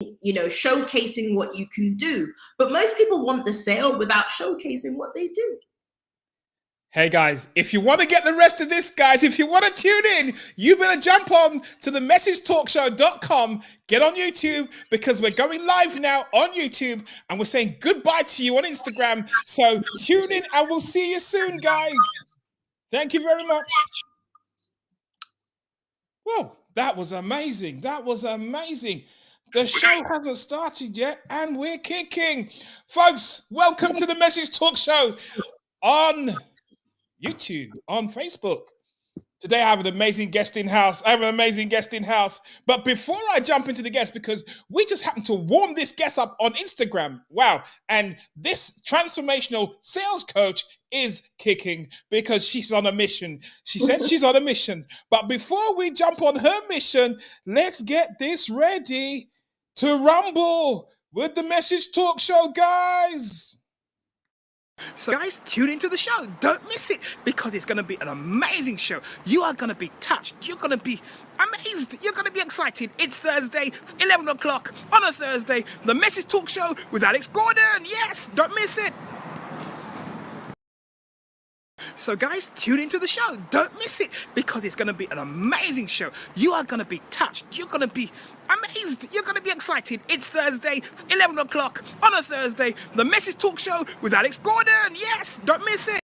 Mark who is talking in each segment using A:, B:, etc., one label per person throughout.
A: showcasing what you can do. But most people want the sale without showcasing what they do.
B: Hey guys, if you want to get the rest of this, guys, if you want to tune in, you better jump on to the messagetalkshow.com, get on YouTube, because we're going live now on YouTube and we're saying goodbye to you on Instagram. So tune in and we'll see you soon, guys. Thank you very much. Whoa, that was amazing. That was amazing. The show hasn't started yet and we're kicking. Folks, welcome to the Message Talk Show on YouTube, on Facebook. Today I have an amazing guest in house. But before I jump into the guest, because we just happened to warm this guest up on Instagram. Wow. And this transformational sales coach is kicking because she's on a mission. She said she's on a mission. But before we jump on her mission, let's get this ready to rumble with the Message Talk Show, guys. So guys, tune into the show. Don't miss it, because it's going to be an amazing show. You are going to be touched. You're going to be amazed. You're going to be excited. It's Thursday, 11 o'clock on a Thursday. The Message Talk Show with Alex Gordon. Yes, don't miss it. So guys, tune into the show. Don't miss it, because it's going to be an amazing show. You are going to be touched. You're going to be amazed. You're going to be excited. It's Thursday, 11 o'clock on a Thursday. The Message Talk Show with Alex Gordon. Yes, don't miss it.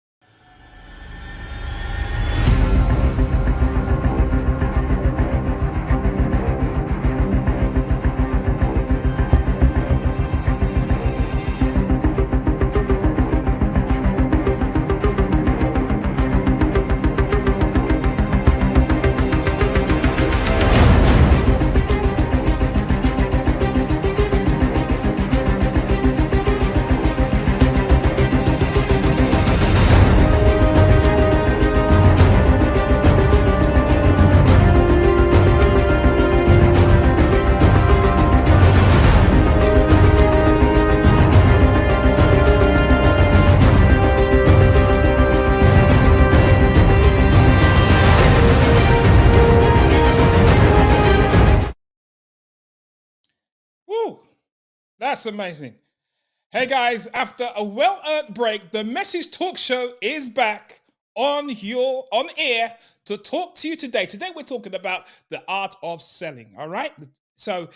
B: That's amazing. Hey guys, after a well-earned break, the Message Talk Show is back on air to talk to you today. Today we're talking about the art of selling, all right? So,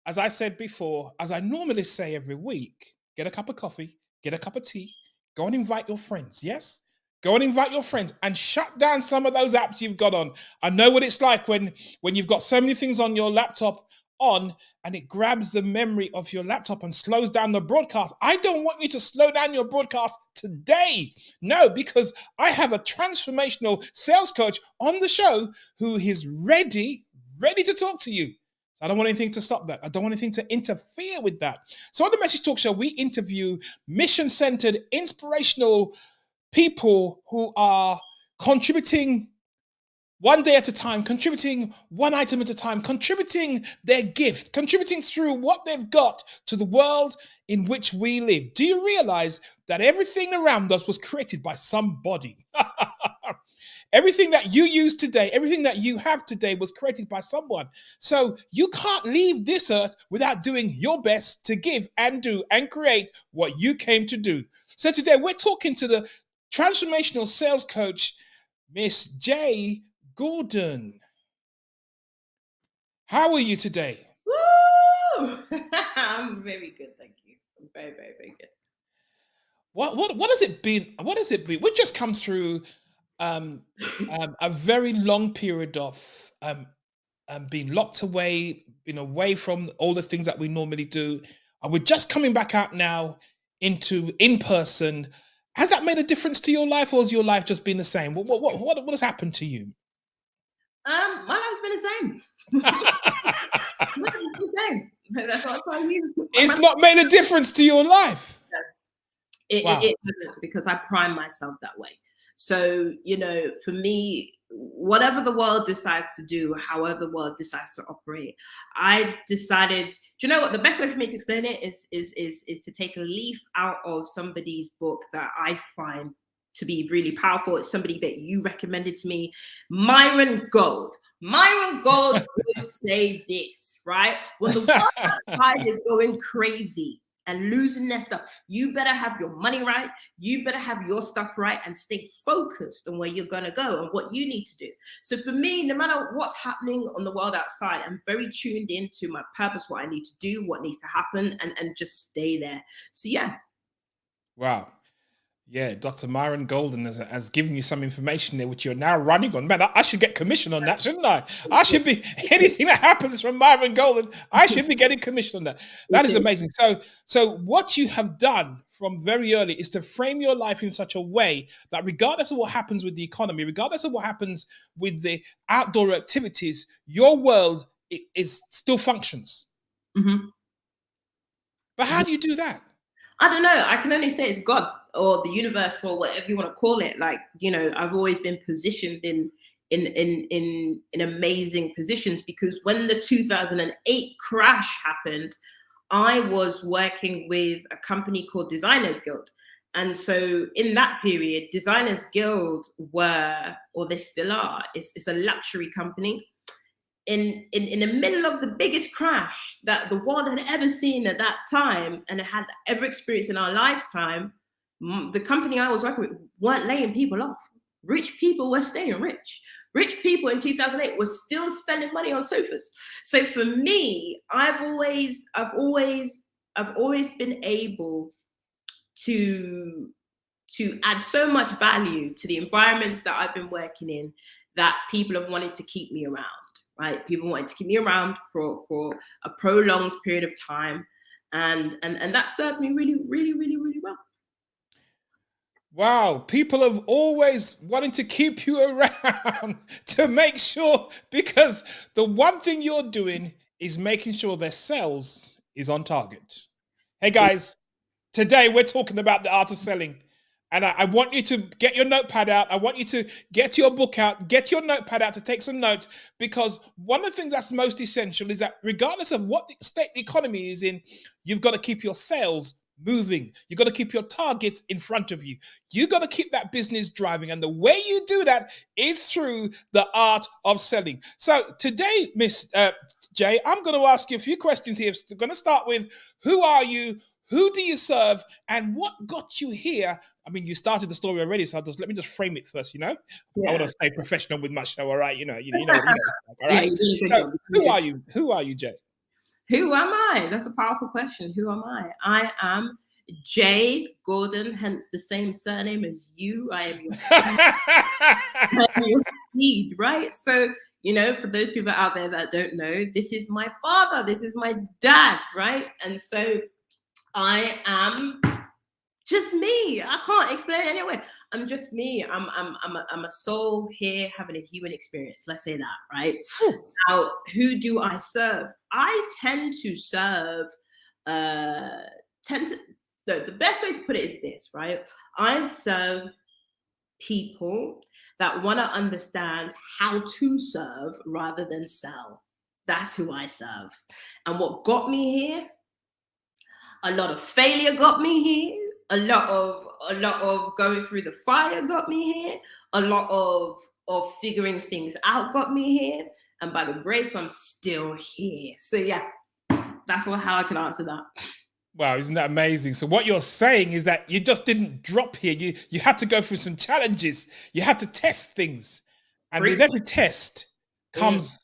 B: as I said before, as I normally say every week, get a cup of coffee, get a cup of tea, go and invite your friends, yes? Go and invite your friends and shut down some of those apps you've got on. I know what it's like when you've got so many things on your laptop on and it grabs the memory of your laptop and slows down the broadcast. I don't want you to slow down your broadcast today. No, because I have a transformational sales coach on the show who is ready to talk to you. I don't want anything to stop that. I don't want anything to interfere with that. So on the Message Talk Show, we interview mission-centered, inspirational people who are contributing one day at a time, contributing one item at a time, contributing their gift, contributing through what they've got to the world in which we live. Do you realize that everything around us was created by somebody? Everything that you use today, everything that you have today was created by someone. So you can't leave this earth without doing your best to give and do and create what you came to do. So today we're talking to the transformational sales coach, Miss J. Gordon. How are you today?
A: Woo! I'm very good, thank you. I'm very, very, very good.
B: What has it been? What has it been? We've just come through a very long period of being locked away, being away from all the things that we normally do. And we're just coming back out now into in person. Has that made a difference to your life, or has your life just been the same? What has happened to you?
A: My life's been the same. The same. That's what I'm telling you.
B: It's not made a difference to your life.
A: It doesn't, because I prime myself that way. So, for me, whatever the world decides to do, however the world decides to operate, I decided, do you know what? The best way for me to explain it is to take a leaf out of somebody's book that I find to be really powerful. It's somebody that you recommended to me, Myron Gold. Myron Gold would say this, right? When the world outside is going crazy and losing their stuff, you better have your money right. You better have your stuff right and stay focused on where you're going to go and what you need to do. So for me, no matter what's happening on the world outside, I'm very tuned into my purpose, what I need to do, what needs to happen, and just stay there. So yeah.
B: Wow. Yeah, Dr. Myron Golden has given you some information there, which you're now running on. Man, I should get commission on that, shouldn't I? I should be, anything that happens from Myron Golden, I should be getting commission on that. That is amazing. So what you have done from very early is to frame your life in such a way that regardless of what happens with the economy, regardless of what happens with the outdoor activities, your world still functions.
A: Mm-hmm.
B: But how do you do that?
A: I don't know. I can only say it's God or the universe or whatever you want to call it. Like, you know, I've always been positioned in amazing positions, because when the 2008 crash happened, I was working with a company called Designers Guild. And so in that period, Designers Guild were, or they still are, it's a luxury company. In the middle of the biggest crash that the world had ever seen at that time and had ever experienced in our lifetime, the company I was working with weren't laying people off. Rich people were staying rich. Rich people in 2008 were still spending money on sofas. So for me, I've always been able to add so much value to the environments that I've been working in that people have wanted to keep me around. Right? People wanted to keep me around for a prolonged period of time. And that served me really, really, really, really well.
B: Wow, people have always wanted to keep you around to make sure, because the one thing you're doing is making sure their sales is on target. Hey guys, today we're talking about the art of selling. And I want you to get your notepad out. I want you to get your book out, get your notepad out to take some notes, because one of the things that's most essential is that regardless of what state the economy is in, you've got to keep your sales moving. You've got to keep your targets in front of you. You've got to keep that business driving. And the way you do that is through the art of selling. So today, Miss Jay, I'm going to ask you a few questions here. I'm going to start with, who are you? Who do you serve, and what got you here? I mean, you started the story already, so let me just frame it first. You know, yeah. I want to stay professional with my show. All right, you know. All right. Yeah, so, who are you? Who are you, Jay?
A: Who am I? That's a powerful question. Who am I? I am Jay Gordon, hence the same surname as you. I am your I am your seed, right? So, you know, for those people out there that don't know, this is my father. This is my dad, right? And so I am just me. I can't explain it anyway. I'm just me. I'm a soul here having a human experience. Let's say that, right? Now, who do I serve? I tend to serve. The best way to put it is this, right? I serve people that want to understand how to serve rather than sell. That's who I serve. And what got me here? A lot of failure got me here. A lot of going through the fire got me here. A lot of figuring things out got me here. And by the grace, I'm still here. So yeah, that's how I can answer that.
B: Wow, isn't that amazing? So what you're saying is that you just didn't drop here. You had to go through some challenges. You had to test things. And with every test comes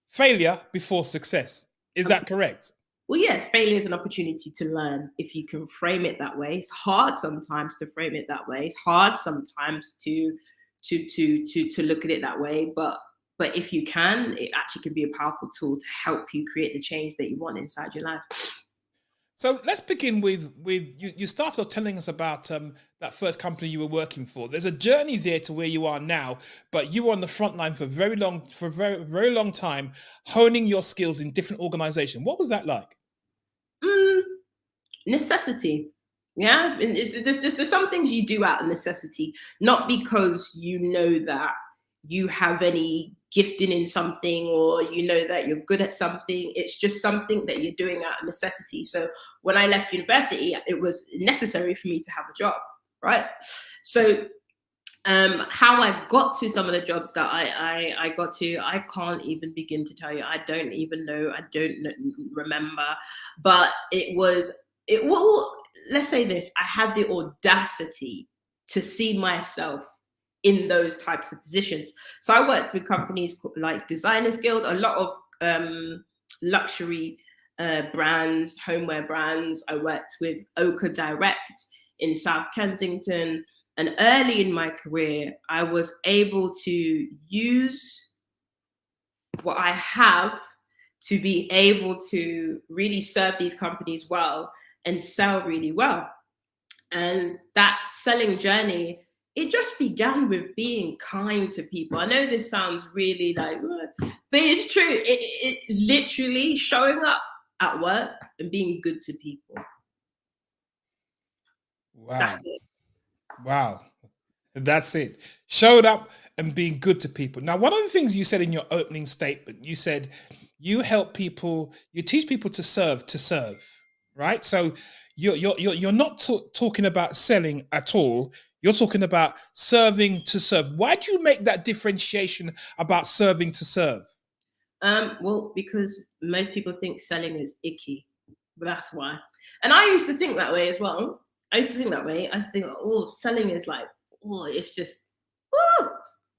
B: failure before success. Is that correct?
A: Well, yeah, failure is an opportunity to learn if you can frame it that way. It's hard sometimes to frame it that way. It's hard sometimes to look at it that way. But if you can, it actually can be a powerful tool to help you create the change that you want inside your life.
B: So let's begin with you started off telling us about that first company you were working for. There's a journey there to where you are now, but you were on the front line for a very long time, honing your skills in different organizations. What was that like?
A: Necessity. Yeah, there's some things you do out of necessity, not because you know that you have any gifting in something or you know that you're good at something. It's just something that you're doing out of necessity. So when I left university, it was necessary for me to have a job, right? So How I got to some of the jobs that I got to, I can't even begin to tell you. I don't even know. I don't remember. But well, let's say this. I had the audacity to see myself in those types of positions. So I worked with companies like Designers Guild, a lot of luxury brands, homeware brands. I worked with Oka Direct in South Kensington. And early in my career, I was able to use what I have to be able to really serve these companies well and sell really well. And that selling journey, it just began with being kind to people. I know this sounds really like, but it's true. It literally showing up at work and being good to people.
B: Wow.
A: That's it.
B: Wow. That's it. Showed up and being good to people. Now, one of the things you said in your opening statement, you said you help people, you teach people to serve, right? So you're not talking about selling at all. You're talking about serving to serve. Why do you make that differentiation about serving to serve?
A: Well, because most people think selling is icky. But that's why. And I used to think that way as well. I used to think that way. I used to think, oh, selling is like, oh, it's just, oh,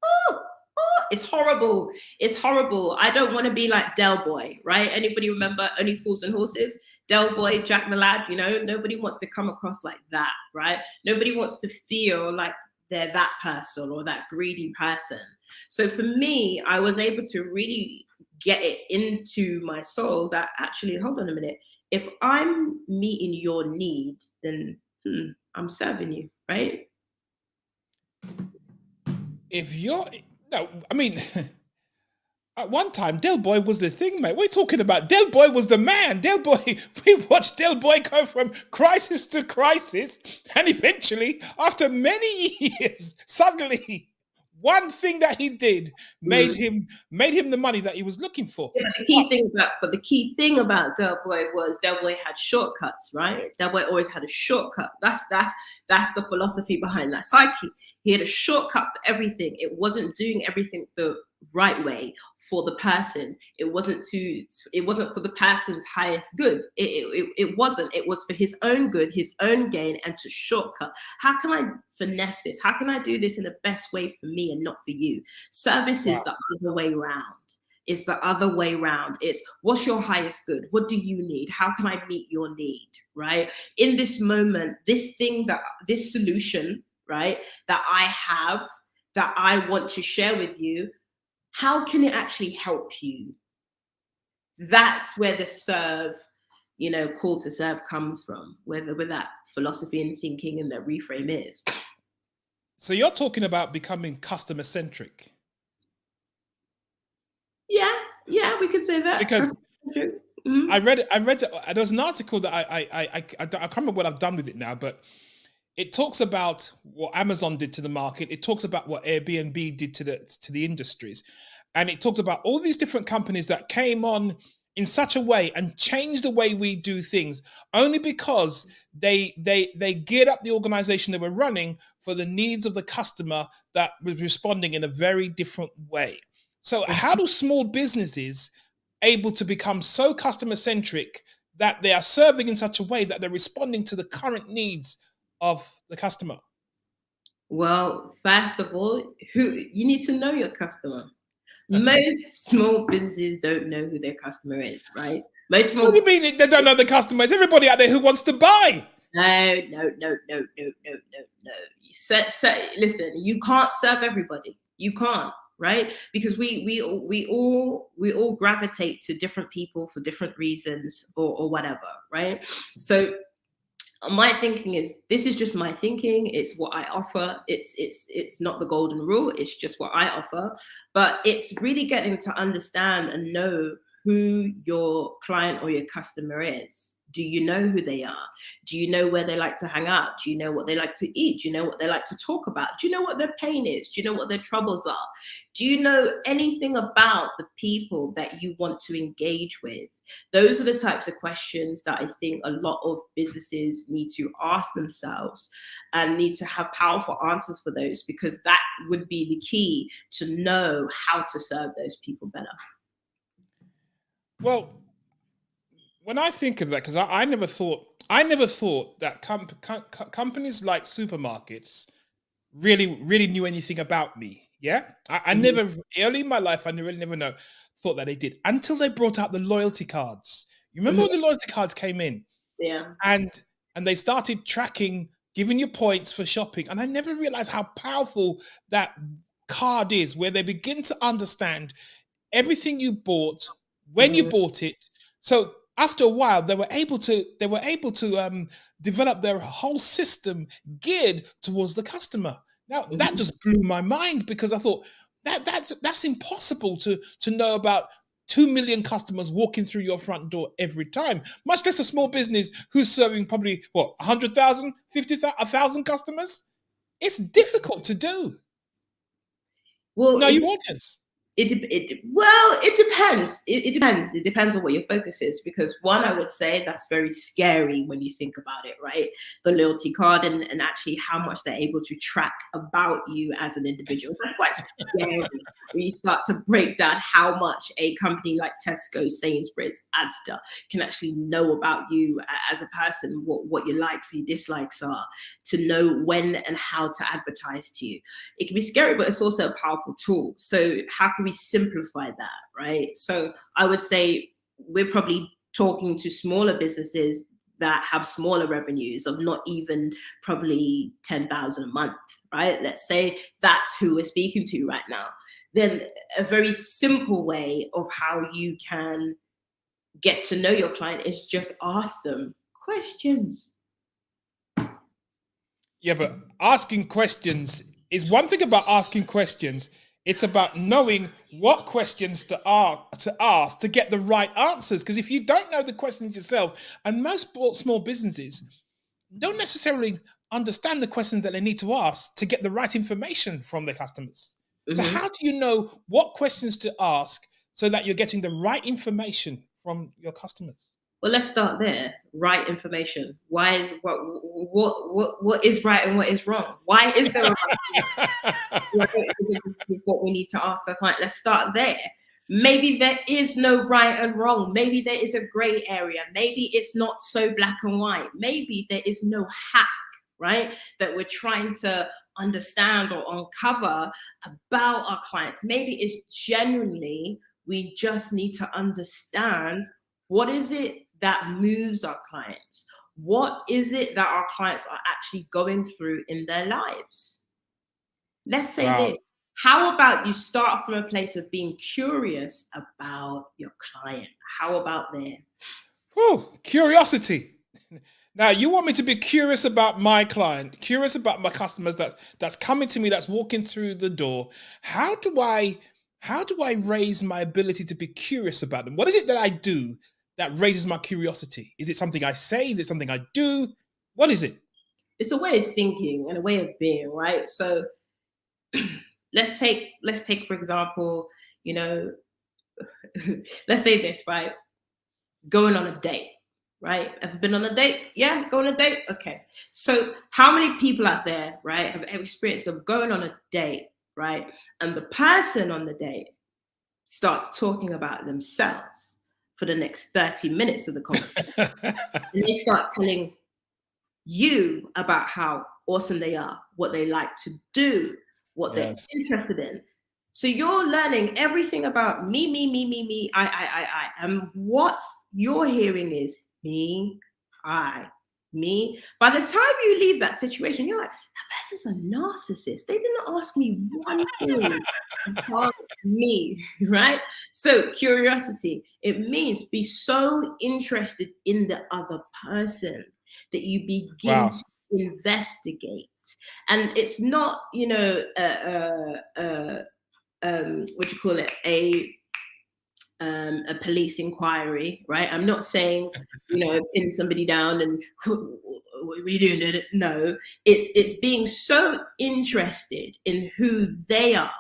A: oh, oh, it's horrible. It's horrible. I don't want to be like Del Boy, right? Anybody remember Only Fools and Horses? Del Boy, Jack the Lad, nobody wants to come across like that, right? Nobody wants to feel like they're that person or that greedy person. So for me, I was able to really get it into my soul that actually, hold on a minute, if I'm meeting your need, then I'm serving you, right?
B: If you're, no, I mean, at one time, Del Boy was the thing, mate. We're talking about Del Boy was the man. Del Boy, we watched Del Boy go from crisis to crisis, and eventually, after many years, suddenly, one thing that he did made him the money that he was looking for.
A: Yeah, the key thing about Del Boy was Del Boy had shortcuts, right? Del Boy always had a shortcut. That's the philosophy behind that psyche. He had a shortcut for everything. It wasn't doing everything the right way for the person. It wasn't for the person's highest good. It wasn't. It was for his own good, his own gain, and to shortcut. How can I finesse this? How can I do this in the best way for me and not for you? Service is the other way around. It's the other way around. It's what's your highest good? What do you need? How can I meet your need? Right? In this moment, this solution, right, that I have, that I want to share with you, how can it actually help you? That's where the serve, call to serve comes from, where that philosophy and thinking and that reframe is.
B: So you're talking about becoming customer centric.
A: Yeah, we could say that.
B: Because I read there was an article that I can't remember what I've done with it now, but it talks about what Amazon did to the market. It talks about what Airbnb did to the industries, and it talks about all these different companies that came on in such a way and changed the way we do things, only because they geared up the organization they were running for the needs of the customer that was responding in a very different way. So how do small businesses able to become so customer centric that they are serving in such a way that they're responding to the current needs of the customer?
A: Well, first of all, you need to know your customer. Most small businesses don't know who their customer is, right?
B: What do you mean they don't know the customer? It's everybody out there who wants to buy.
A: No. Listen, you can't serve everybody. You can't, right? Because we all gravitate to different people for different reasons or whatever, right? So my thinking is, this is just my thinking. It's what I offer. It's not the golden rule. It's just what I offer. But it's really getting to understand and know who your client or your customer is. Do you know who they are? Do you know where they like to hang out? Do you know what they like to eat? Do you know what they like to talk about? Do you know what their pain is? Do you know what their troubles are? Do you know anything about the people that you want to engage with? Those are the types of questions that I think a lot of businesses need to ask themselves and need to have powerful answers for those, because that would be the key to know how to serve those people better.
B: Well, when I think of that, because I never thought that companies like supermarkets really knew anything about me. Yeah, I
A: Mhm.
B: never, early in my life, I never know thought that they did, until they brought out the loyalty cards. You remember
A: Mhm.
B: when the loyalty cards came in,
A: Yeah.
B: and they started tracking, giving you points for shopping, and I never realized how powerful that card is, where they begin to understand everything you bought, when you
A: Mhm.
B: bought it. So after a while, they were able to develop their whole system geared towards the customer. Now that
A: Mhm.
B: just blew my mind, because I thought that's impossible to know about 2 million customers walking through your front door every time, much less a small business who's serving probably what, 100,000, 50,000, 1,000 customers. It's difficult to do.
A: Well,
B: No, your audience.
A: it depends. It depends. It depends on what your focus is. Because one, I would say that's very scary when you think about it, right? The loyalty card, and actually how much they're able to track about you as an individual. That's quite scary when you start to break down how much a company like Tesco, Sainsbury's, Asda can actually know about you as a person, what your likes, your dislikes are, to know when and how to advertise to you. It can be scary, but it's also a powerful tool. So how can we simplify that, right? So I would say we're probably talking to smaller businesses that have smaller revenues of not even probably 10,000 a month, right? Let's say that's who we're speaking to right now. Then a very simple way of how you can get to know your client is just ask them questions.
B: Yeah, but asking questions is one thing. About asking questions, it's about knowing what questions to ask to get the right answers. Because if you don't know the questions yourself, and most small businesses don't necessarily understand the questions that they need to ask to get the right information from their customers. So
A: Mhm.
B: how do you know what questions to ask so that you're getting the right information from your customers?
A: Well, let's start there. Right information. Why is what is right and what is wrong? Why is there a right? Right? Because this is what we need to ask our client. Let's start there. Maybe there is no right and wrong. Maybe there is a gray area. Maybe it's not so black and white. Maybe there is no hack, right? That we're trying to understand or uncover about our clients. Maybe it's genuinely we just need to understand what is it that moves our clients? What is it that our clients are actually going through in their lives? Let's say
B: Wow.
A: this. How about you start from a place of being curious about your client? How about there?
B: Whew, curiosity. Now you want me to be curious about my client, curious about my customers that's coming to me, that's walking through the door. How do I raise my ability to be curious about them? What is it that I do that raises my curiosity? Is it something I say? Is it something I do? What is it?
A: It's a way of thinking and a way of being, right? So let's take for example, you know, let's say this, right? Going on a date, right? Ever been on a date? Yeah, go on a date. Okay. So how many people out there, right, have experience of going on a date, right? And the person on the date starts talking about themselves for the next 30 minutes of the conversation. And they start telling you about how awesome they are, what they like to do, what they're
B: Yes.
A: interested in. So you're learning everything about me, I. And what you're hearing is me, I, me. By the time you leave that situation, you're like, that person's a narcissist. They didn't ask me one thing about me, right? So curiosity, it means be so interested in the other person that you begin
B: Wow.
A: to investigate. And it's not, what do you call it? a police inquiry, right? I'm not saying, pin somebody down and what are we doing? No, it's being so interested in who they are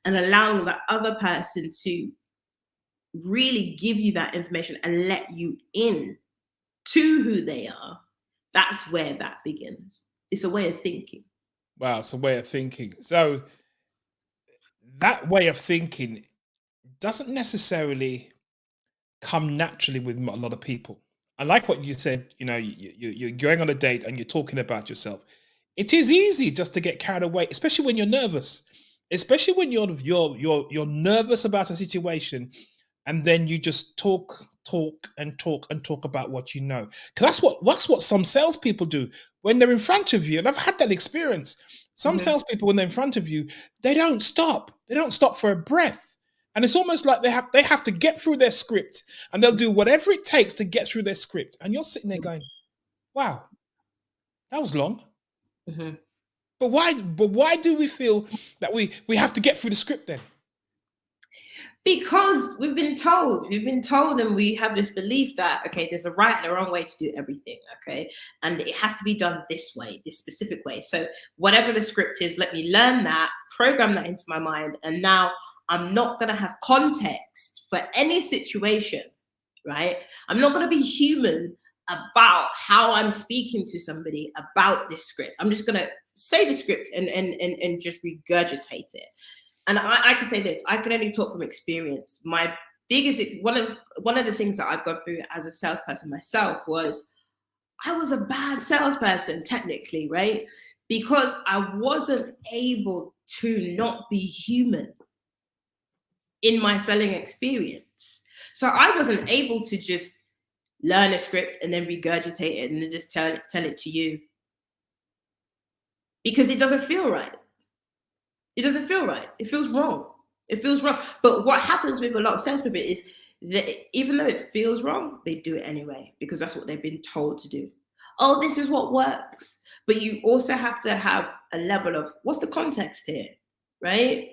A: and allowing that other person to really give you that information and let you in to who they are. That's where that begins. It's a way of thinking.
B: Wow, it's a way of thinking. So that way of thinking doesn't necessarily come naturally with a lot of people. I like what you said. You're going on a date and you're talking about yourself. It is easy just to get carried away, especially when you're nervous, especially when you're nervous about a situation, and then you just talk and talk about what you know. Because that's what some salespeople do when they're in front of you. And I've had that experience. Some
A: Mhm.
B: salespeople, when they're in front of you, they don't stop. They don't stop for a breath. And it's almost like they have to get through their script, and they'll do whatever it takes to get through their script. And you're sitting there going, wow, that was long.
A: Mhm.
B: But why do we feel that we have to get through the script then?
A: Because we've been told, and we have this belief that, okay, there's a right and a wrong way to do everything, okay? And it has to be done this way, this specific way. So whatever the script is, let me learn that, program that into my mind, and now I'm not going to have context for any situation, right? I'm not going to be human about how I'm speaking to somebody about this script. I'm just going to say the script and just regurgitate it. And I can say this, I can only talk from experience. My biggest, one of the things that I've gone through as a salesperson myself was I was a bad salesperson, technically, right? Because I wasn't able to not be human in my selling experience. So I wasn't able to just learn a script and then regurgitate it and then just tell it to you, because it doesn't feel right. It doesn't feel right. It feels wrong. It feels wrong. But what happens with a lot of salespeople is that even though it feels wrong, they do it anyway because that's what they've been told to do. Oh, this is what works. But you also have to have a level of what's the context here, right?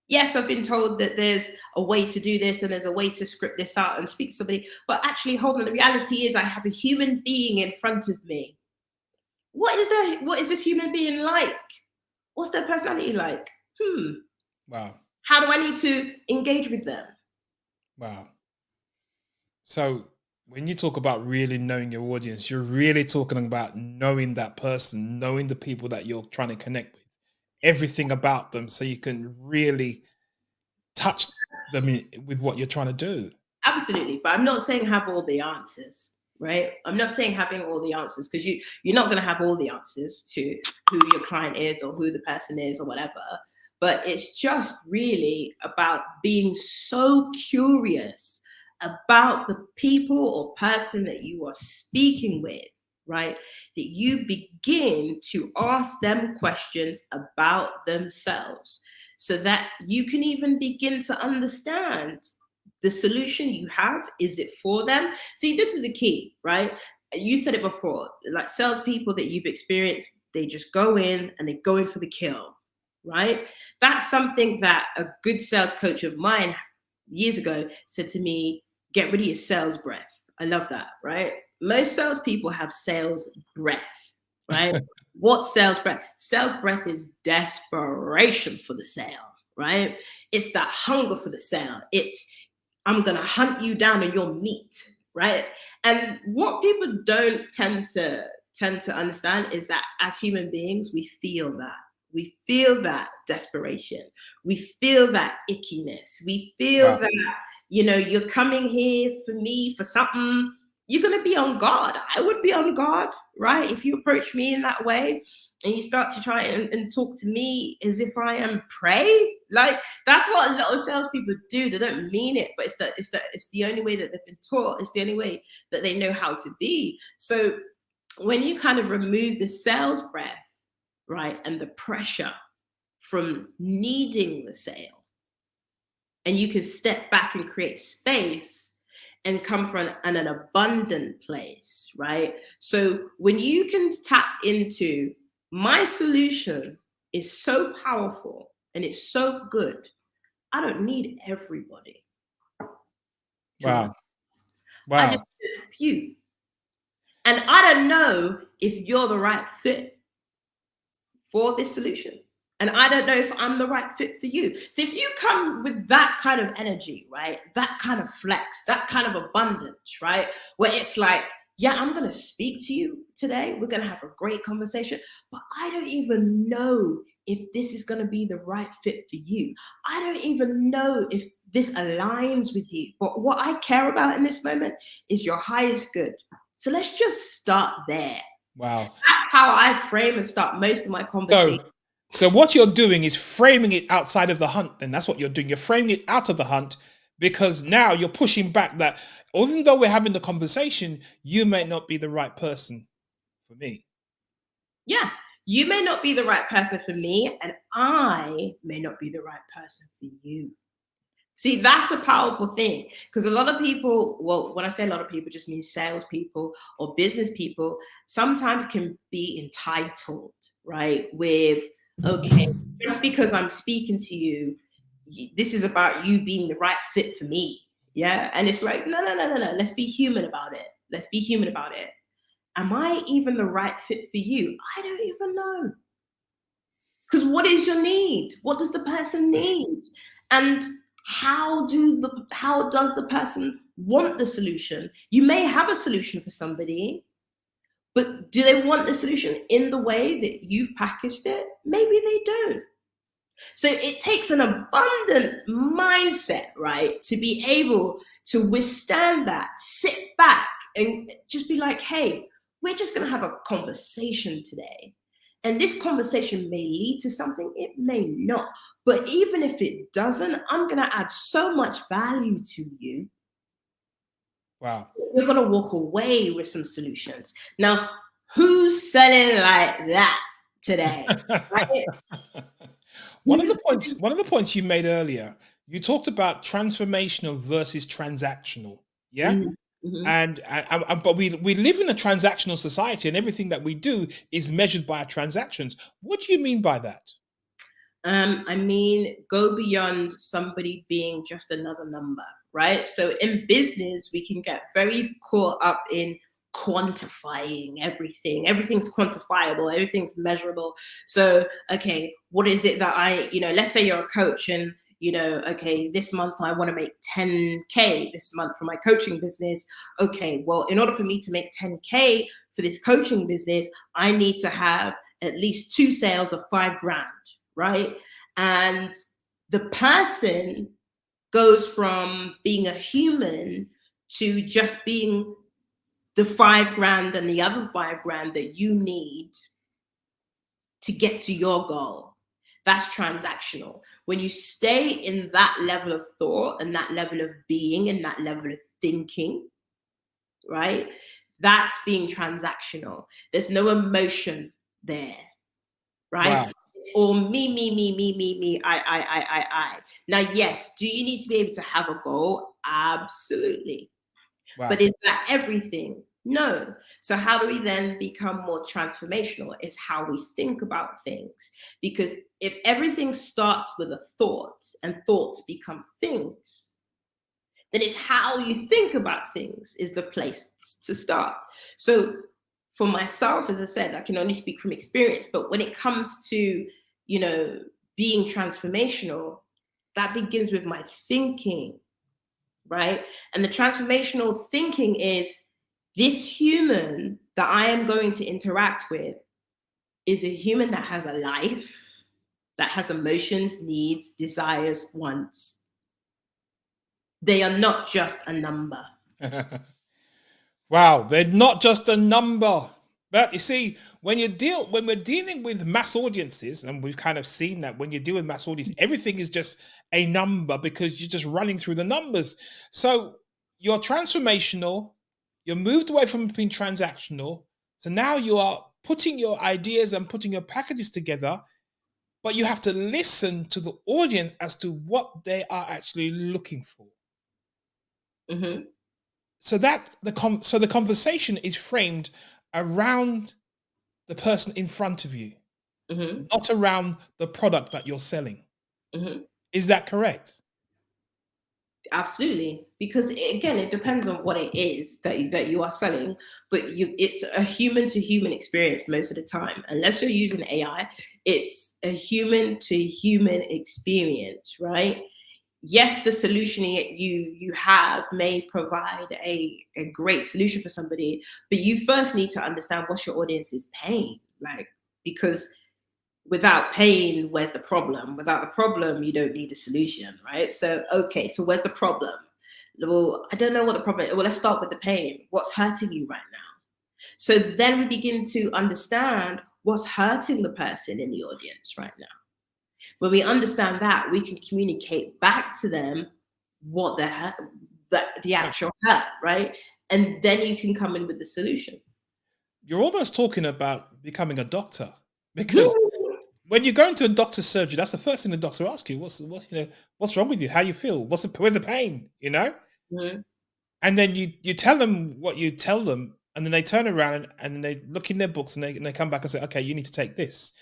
A: Yes, I've been told that there's a way to do this and there's a way to script this out and speak to somebody. But actually, hold on, the reality is I have a human being in front of me. What is this human being like? What's their personality like?
B: Wow.
A: How do I need to engage with them?
B: Wow. So when you talk about really knowing your audience, you're really talking about knowing that person, knowing the people that you're trying to connect with, everything about them, so you can really touch them with what you're trying to do.
A: Absolutely. But I'm not saying have all the answers, right? I'm not saying having all the answers, because you're not going to have all the answers to who your client is or who the person is or whatever. But it's just really about being so curious about the people or person that you are speaking with, right? That you begin to ask them questions about themselves so that you can even begin to understand the solution you have. Is it for them? See, this is the key, right? You said it before, like salespeople that you've experienced, they just go in and they go in for the kill, right? That's something that a good sales coach of mine years ago said to me: get rid of your sales breath. I love that, right? Most salespeople have sales breath, right? What's sales breath? Sales breath is desperation for the sale, right? It's that hunger for the sale. It's I'm gonna hunt you down and you're meat, right? And what people don't tend to understand is that as human beings, we feel that. We feel that desperation. We feel that ickiness. We feel
B: Wow.
A: that, you're coming here for me for something. You're going to be on guard. I would be on guard, right? If you approach me in that way and you start to try and talk to me as if I am prey, like that's what a lot of salespeople do. They don't mean it, but it's the only way that they've been taught. It's the only way that they know how to be. So when you kind of remove the sales breath, right, and the pressure from needing the sale, and you can step back and create space and come from an abundant place, right? So when you can tap into my solution is so powerful and it's so good, I don't need everybody. to
B: Wow.
A: once. I
B: Wow.
A: just did a few. And I don't know if you're the right fit for this solution. And I don't know if I'm the right fit for you. So if you come with that kind of energy, right? That kind of flex, that kind of abundance, right? Where it's like, yeah, I'm going to speak to you today. We're going to have a great conversation, but I don't even know if this is going to be the right fit for you. I don't even know if this aligns with you. But what I care about in this moment is your highest good. So let's just start there.
B: Wow.
A: That's how I frame and start most of my conversations.
B: So what you're doing is framing it outside of the hunt. Then that's what you're doing. You're framing it out of the hunt because now you're pushing back that even though we're having the conversation, you may not be the right person for me.
A: Yeah, you may not be the right person for me, and I may not be the right person for you. See, that's a powerful thing because a lot of people, well, when I say a lot of people, just means salespeople or business people, sometimes can be entitled, right? With, okay, just because I'm speaking to you, this is about you being the right fit for me. Yeah. And it's like, no, no, no, no, no. Let's be human about it. Let's be human about it. Am I even the right fit for you? I don't even know. Because what is your need? What does the person need? And how does the person want the solution? You may have a solution for somebody, but do they want the solution in the way that you've packaged it? Maybe they don't. So it takes an abundant mindset, right, to be able to withstand that, sit back and just be like, hey, we're just going to have a conversation today. And this conversation may lead to something, it may not. But even if it doesn't, I'm going to add so much value to you.
B: Wow.
A: You're going to walk away with some solutions. Now, who's selling like that today? Right?
B: One of the points you made earlier, you talked about transformational versus transactional. Yeah.
A: Mm-hmm.
B: And but we live in a transactional society, and everything that we do is measured by our transactions. What do you mean by that?
A: I mean, go beyond somebody being just another number, right? So in business, we can get very caught up in quantifying everything. Everything's quantifiable, everything's measurable. So, okay, what is it that let's say you're a coach and okay, this month I want to make 10K this month for my coaching business. Okay, well, in order for me to make 10K for this coaching business, I need to have at least 2 sales of 5 grand, right? And the person goes from being a human to just being the 5 grand and the other 5 grand that you need to get to your goal. That's transactional. When you stay in that level of thought and that level of being and that level of thinking, right? That's being transactional. There's no emotion there, right?
B: Wow.
A: It's all me, me, me, me, me, me, I. Now, yes, do you need to be able to have a goal? Absolutely. But
B: Wow.
A: is that everything? No. So how do we then become more transformational? It's how we think about things. Because if everything starts with a thought and thoughts become things, then it's how you think about things is the place to start. So for myself, as I said, I can only speak from experience, but when it comes to, being transformational, that begins with my thinking, right? And the transformational thinking is this human that I am going to interact with is a human that has a life, that has emotions, needs, desires, wants. They are not just a number.
B: Wow, they're not just a number. But you see, when we're dealing with mass audiences, and we've kind of seen that when you deal with mass audience, everything is just a number because you're just running through the numbers. So you're transformational, you're moved away from being transactional. So now you are putting your ideas and putting your packages together, but you have to listen to the audience as to what they are actually looking for.
A: Mm-hmm.
B: So the conversation is framed around the person in front of you,
A: Mm-hmm.
B: not around the product that you're selling.
A: Mm-hmm.
B: Is that correct?
A: Absolutely, because again, it depends on what it is that you are selling, but it's a human to human experience most of the time. Unless you're using AI, it's a human to human experience, right? Yes, the solution you have may provide a great solution for somebody, but you first need to understand what's your audience's pain, like, because without pain, where's the problem? Without the problem, you don't need a solution, right? So, okay, so where's the problem? Well, I don't know what the problem is. Well, let's start with the pain. What's hurting you right now? So then we begin to understand what's hurting the person in the audience right now. When we understand that, we can communicate back to them what the
B: Now,
A: actual hurt, right? And then you can come in with the solution.
B: you're almost talking about becoming a doctor, because when you go into a doctor's surgery, that's the first thing the doctor asks you. What's wrong with you? How you feel? Where's the pain?
A: Mhm,
B: And then you tell them what you tell them, and then they turn around and then they look in their books and they come back and say, okay, you need to take this.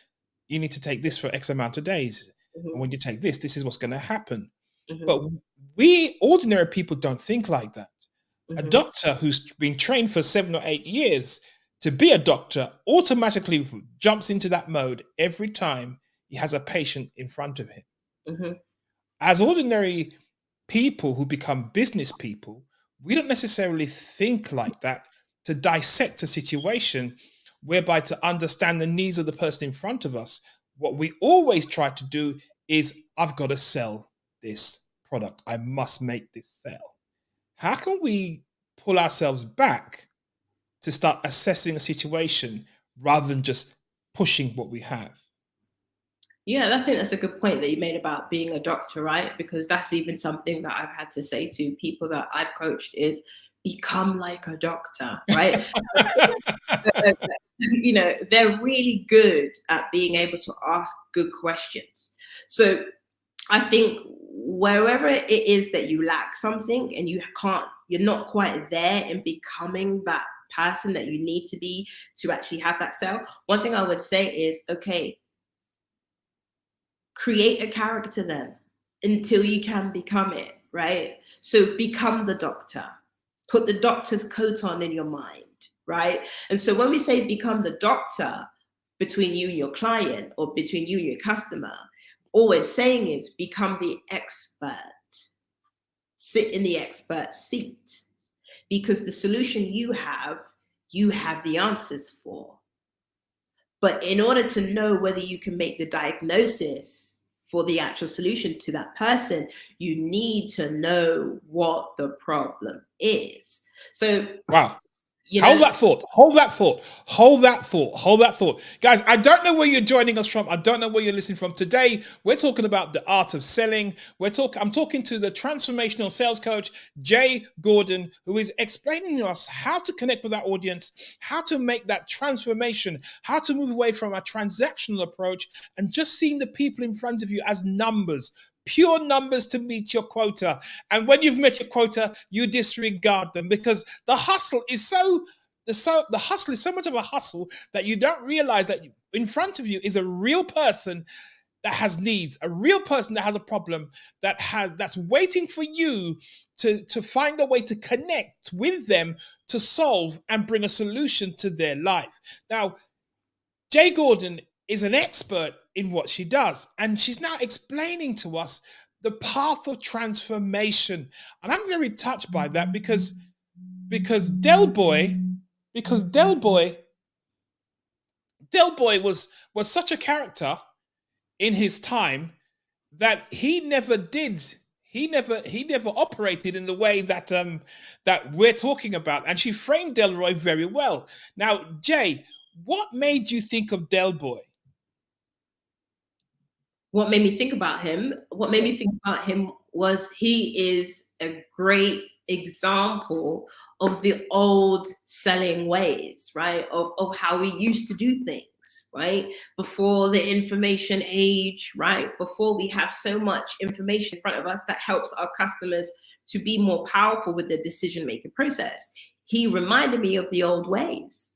B: You need to take this for X amount of days. And
A: mhm,
B: when you take this is what's going to happen.
A: mhm,
B: But we ordinary people don't think like that. A
A: mhm,
B: doctor who's been trained for 7 or 8 years to be a doctor automatically jumps into that mode every time he has a patient in front of him.
A: mhm.
B: As ordinary people who become business people, we don't necessarily think like that to dissect a situation, whereby to understand the needs of the person in front of us. What we always try to do is, I've got to sell this product. I must make this sell. How can we pull ourselves back to start assessing a situation rather than just pushing what we have?
A: Yeah, I think that's a good point that you made about being a doctor, right? Because that's even something that I've had to say to people that I've coached is become like a doctor, right? They're really good at being able to ask good questions. So I think wherever it is that you lack something and you're not quite there in becoming that person that you need to be to actually have that sale. One thing I would say is, okay, create a character then until you can become it, right? So become the doctor. Put the doctor's coat on in your mind, right? And so when we say become the doctor between you and your client or between you and your customer, all we're saying is become the expert. Sit in the expert seat because the solution you have the answers for. But in order to know whether you can make the diagnosis for the actual solution to that person, you need to know what the problem is. So,
B: Wow.
A: you
B: Hold
A: know,
B: that thought. Hold that thought. Hold that thought. Hold that thought. Guys, I don't know where you're joining us from. I don't know where you're listening from. Today, we're talking about the art of selling. I'm talking to the transformational sales coach, Jay Gordon, who is explaining to us how to connect with our audience, how to make that transformation, how to move away from a transactional approach and just seeing the people in front of you as numbers, pure numbers to meet your quota. And when you've met your quota, you disregard them because the hustle is the hustle is so much of a hustle that you don't realize that in front of you is a real person that has needs, a real person that has a problem, that's waiting for you to find a way to connect with them, to solve and bring a solution to their life. Now, Jay Gordon is an expert in what she does, and she's now explaining to us the path of transformation. And I'm very touched by that because Del Boy, Del Boy was such a character in his time that he never operated in the way that we're talking about. And she framed Delroy very well. Now, Jay, what made you think of Del Boy?
A: what made me think about him? What made me think about him was he is a great example of the old selling ways, right? Of how we used to do things, right? Before the information age, right? Before we have so much information in front of us that helps our customers to be more powerful with the decision making process. He reminded me of the old ways.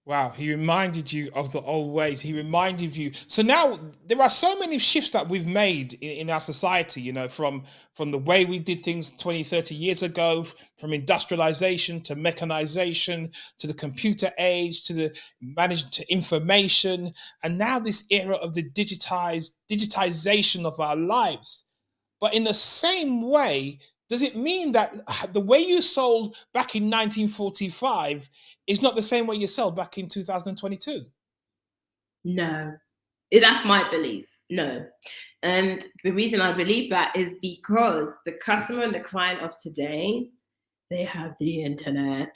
B: Wow, he reminded you of the old ways. He reminded you. So now there are so many shifts that we've made in our society, from the way we did things 20, 30 years ago, from industrialization to mechanization to the computer age to the management to information, and now this era of the digitization of our lives. But in the same way, does it mean that the way you sold back in 1945 is not the same way you sell back in 2022?
A: No, that's my belief. No. And the reason I believe that is because the customer and the client of today, they have the internet.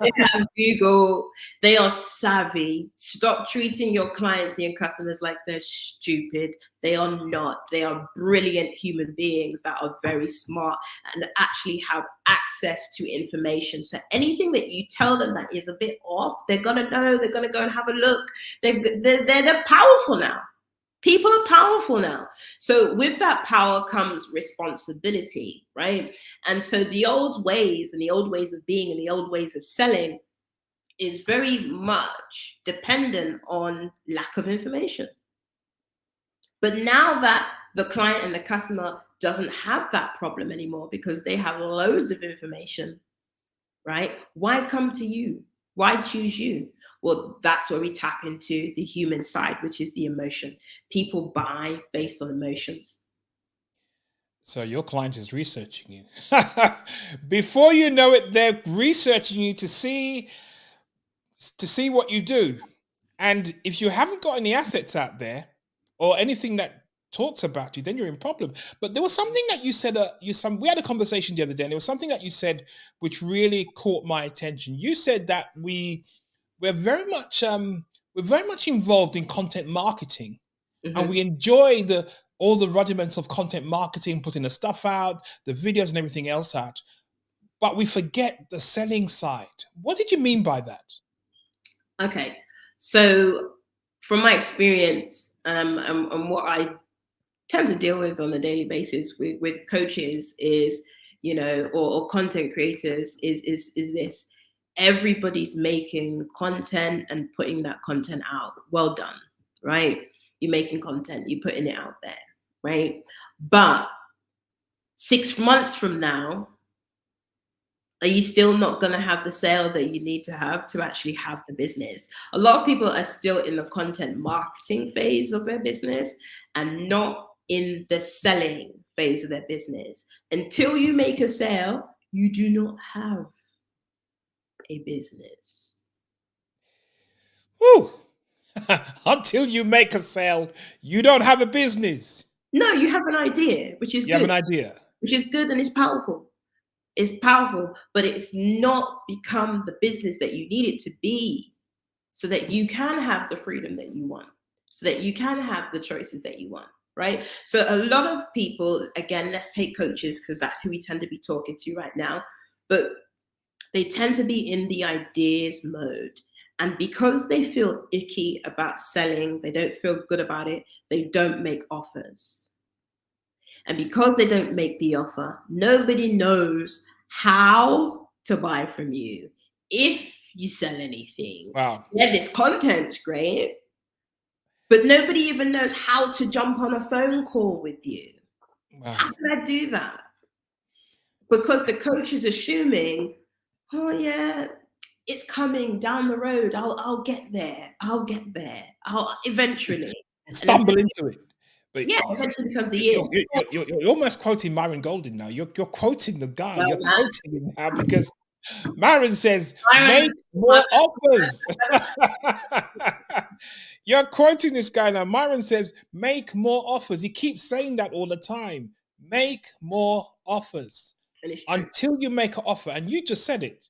A: They have Google. They are savvy. Stop treating your clients and your customers like they're stupid. They are not. They are brilliant human beings that are very smart and actually have access to information. So anything that you tell them that is a bit off, they're going to know. They're going to go and have a look. They're powerful now. People are powerful now. So with that power comes responsibility, right? And so the old ways and the old ways of being and the old ways of selling is very much dependent on lack of information. But now that the client and the customer doesn't have that problem anymore because they have loads of information, right? Why come to you? Why choose you? Well, that's where we tap into the human side, which is the emotion. People buy based on emotions.
B: So your client is researching you. Before you know it, they're researching you to see what you do. And if you haven't got any assets out there or anything that talks about you, then you're in problem. But there was something that you said. We had a conversation the other day, and there was something that you said which really caught my attention. You said that we're very much involved in content marketing, and we enjoy all the rudiments of content marketing, putting the stuff out, the videos, and everything else out. But we forget the selling side. What did you mean by that?
A: Okay, so from my experience, and what I tend to deal with on a daily basis with coaches is, or content creators is this: everybody's making content and putting that content out. Well done, right? You're making content, you're putting it out there, right? But 6 months from now, are you still not going to have the sale that you need to have to actually have the business? A lot of people are still in the content marketing phase of their business and not in the selling phase of their business. Until you make a sale, you do not have a business.
B: Woo! Until you make a sale, you don't have a business.
A: No, you have an idea, which is
B: You have
A: good,
B: an idea.
A: which is good and it's powerful. It's powerful, but it's not become the business that you need it to be so that you can have the freedom that you want, so that you can have the choices that you want, right? So a lot of people, again, let's take coaches because that's who we tend to be talking to right now, but they tend to be in the ideas mode. And because they feel icky about selling, they don't feel good about it, they don't make offers. And because they don't make the offer, nobody knows how to buy from you if you sell anything.
B: Wow.
A: Yeah, this content's great, but nobody even knows how to jump on a phone call with you.
B: Wow.
A: How can I do that? Because the coach is assuming, oh yeah, it's coming down the road. I'll get there. I'll get there. I'll eventually. And
B: Stumble into it. But
A: yeah, eventually becomes a year.
B: you're almost quoting Myron Golden now. You're quoting the guy.
A: Well,
B: You're
A: man,
B: quoting him now because Myron says,
A: Myron,
B: make more offers. You're quoting this guy now. Myron says, make more offers. He keeps saying that all the time. Make more offers.
A: and it's true.
B: Until you make an offer. And you just said it.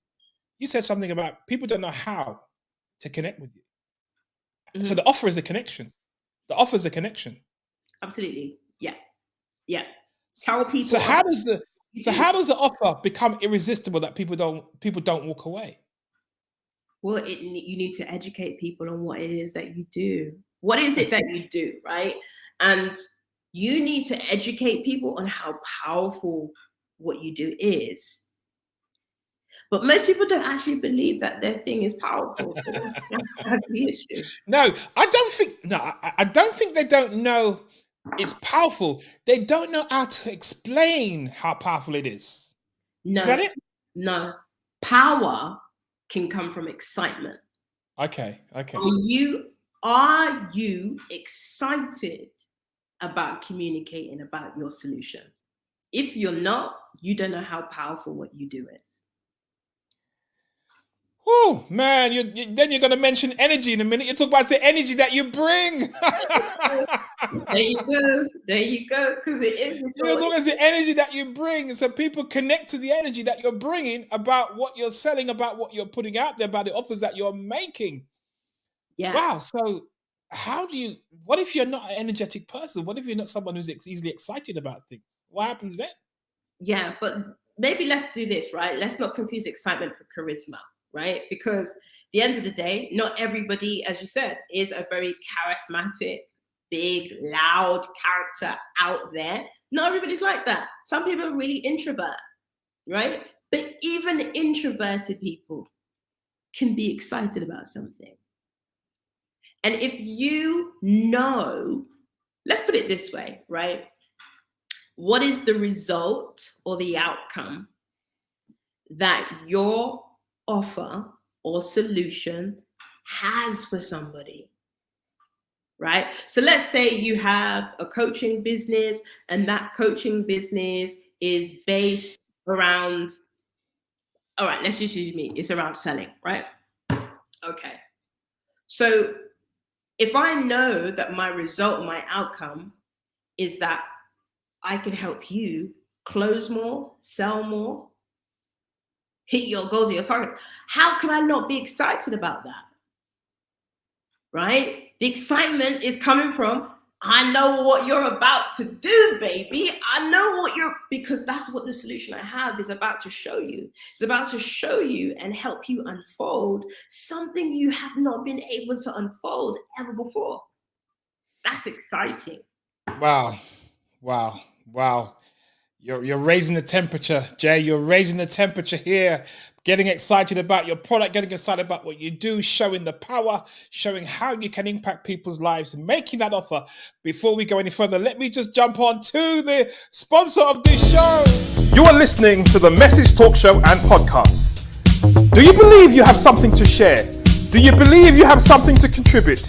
B: You said something about people don't know how to connect with you. So the offer is the connection. The offer is a connection.
A: Absolutely. Yeah. Yeah. Tell people.
B: So how does the offer become irresistible that people don't walk away?
A: Well, you need to educate people on what it is that you do. What is it that you do, right? And you need to educate people on how powerful what you do is. But most people don't actually believe that their thing is powerful. So that's the issue.
B: No, I don't think. No, I don't think they don't know it's powerful. They don't know how to explain how powerful it is. Is that
A: No,
B: it?
A: no. Power can come from excitement.
B: Okay. Okay.
A: Are you excited about communicating about your solution? If you're not, you don't know how powerful what you do is.
B: Oh man, then you're going to mention energy in a minute. You talk about the energy that you bring.
A: There you go. There you go. Because it is.
B: It's always the energy that you bring, so people connect to the energy that you're bringing about what you're selling, about what you're putting out there, about the offers that you're making.
A: Yeah.
B: Wow. So, how do you? What if you're not an energetic person? What if you're not someone who's easily excited about things? What happens then?
A: Yeah, but maybe let's do this, right? Let's not confuse excitement for charisma, right? Because at the end of the day, not everybody, as you said, is a very charismatic, big, loud character out there. Not everybody's like that. Some people are really introvert, right? But even introverted people can be excited about something. And if you know, let's put it this way, right? What is the result or the outcome that your offer or solution has for somebody? Right? So let's say you have a coaching business and that coaching business is based around, all right, let's just use me. It's around selling, right? Okay. So if I know that my result, my outcome is that I can help you close more, sell more, hit your goals and your targets, how can I not be excited about that? Right? The excitement is coming from, I know what you're about to do, baby. I know what because that's what the solution I have is about to show you. It's about to show you and help you unfold something you have not been able to unfold ever before. That's exciting.
B: Wow, wow, wow. You're raising the temperature, Jay. You're raising the temperature here. Getting excited about your product, getting excited about what you do, showing the power, showing how you can impact people's lives, making that offer. Before we go any further, let me just jump on to the sponsor of this show. You are listening to the Message Talk Show and Podcast. Do you believe you have something to share? Do you believe you have something to contribute?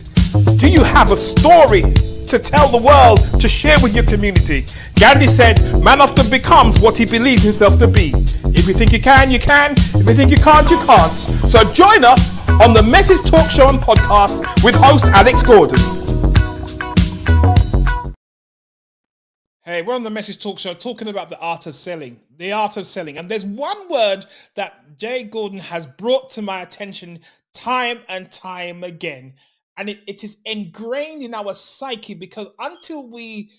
B: Do you have a story to tell the world, to share with your community? Gandhi said, man often becomes what he believes himself to be. If you think you can, you can. If you think you can't, you can't. So join us on the Message Talk Show and Podcast with host Alex Gordon. Hey, we're on the Message Talk Show talking about the art of selling. The art of selling. And there's one word that Jay Gordon has brought to my attention time and time again. And it is ingrained in our psyche because until we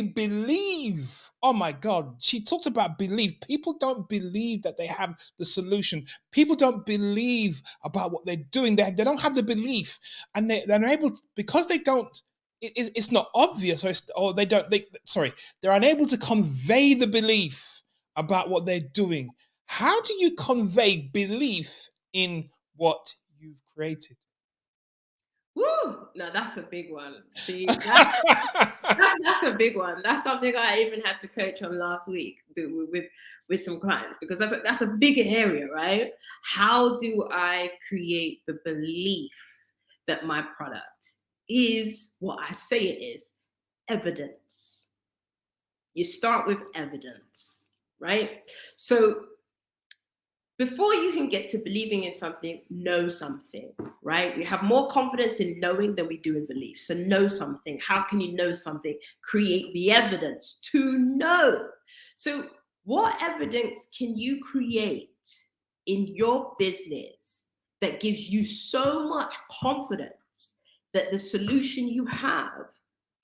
B: believe, oh my God, she talks about belief. People don't believe that they have the solution. People don't believe about what they're doing. They don't have the belief, and they're able to, because they don't. It's not obvious, they're unable to convey the belief about what they're doing. How do you convey belief in what you've created?
A: Woo! No, that's a big one. See, that's a big one. That's something I even had to coach on last week with some clients because that's a bigger area, right? How do I create the belief that my product is what I say it is? Evidence. You start with evidence, right? So before you can get to believing in something, know something, right? We have more confidence in knowing than we do in belief. So know something. How can you know something? Create the evidence to know. So what evidence can you create in your business that gives you so much confidence that the solution you have